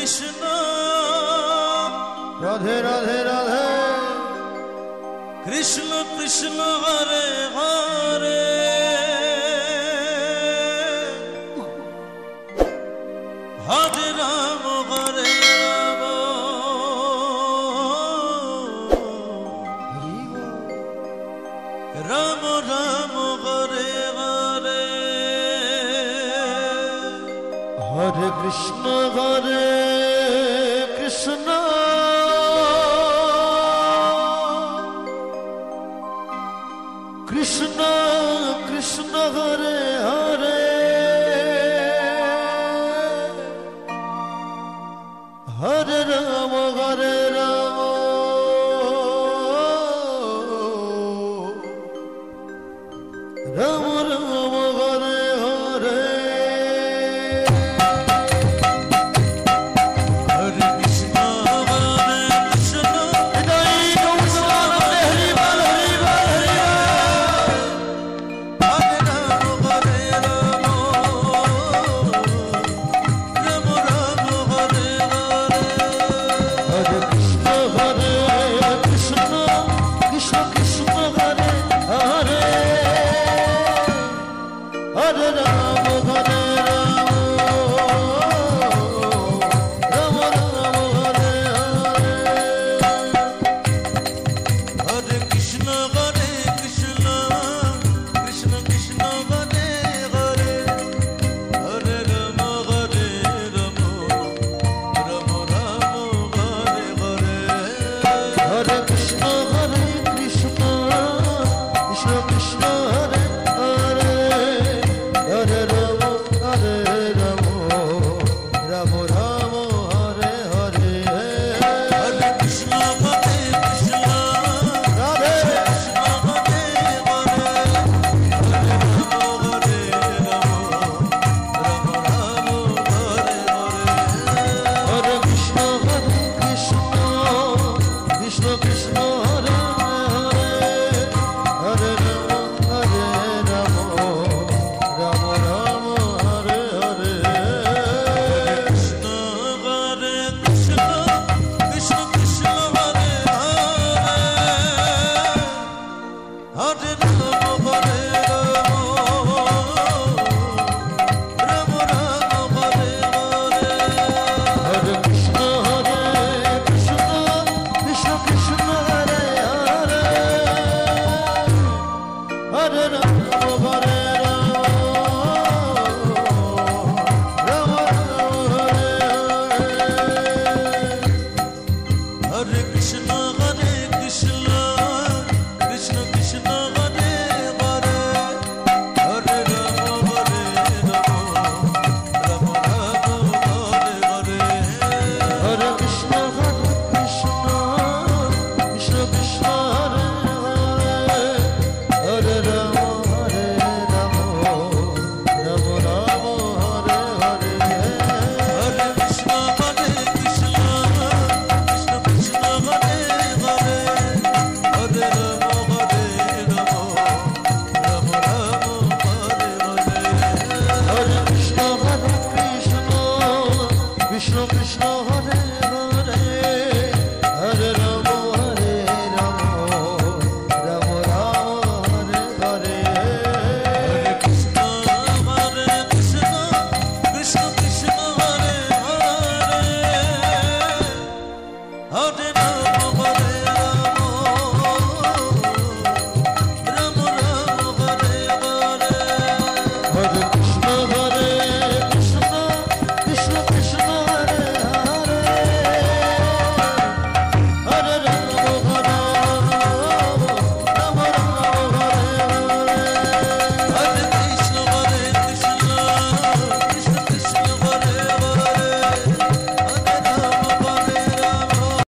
Krishna Radhe Radhe Radhe Krishna Krishna Hare Hare Hare Ram হরে Ram Ram Ram Hare Hare Hare Krishna Krishna Krishna Krishna Hare Hare Hare Ram Ram Ram Hare Hare Hare Krishna Krishna হৃদয় Gour Hari বল Hari বল হরে Ram হরে Ram Ram Ram Hare Hare Hare Krishna Krishna Krishna Krishna Hare Hare Hare Ram হরে Ram Ram Ram Hare Hare Hare Krishna Krishna Krishna Krishna Hare Hare Hare Ram Ram Ram Hare Hare Hare Krishna Krishna Krishna Krishna Hare Hare Hare Ram Ram Ram Ram Hare Hare Hare Krishna Krishna Radhe Krishna Hare Hare Hare Ram Ram Ram Hare Hare Hare Krishna Krishna Krishna Krishna Hare Hare Hare Ram Ram Ram Hare Hare Krishna Krishna Krishna Krishna Hare Hare Hare Ram হরে Ram Ram Hare Hare Hare Krishna Krishna Krishna Krishna Hare Hare Hare Ram হরে Ram Hare Hare Hare Krishna Krishna Krishna Krishna Hare Hare Hare Ram হরে Ram Ram Hare Hare Hare Krishna Krishna Krishna Krishna Hare Hare Hare Ram Ram Ram Hare Hare Hare Krishna Krishna Krishna Krishna Hare Hare Hare Ram Ram Ram Hare Hare Hare Krishna Krishna Krishna Krishna হরে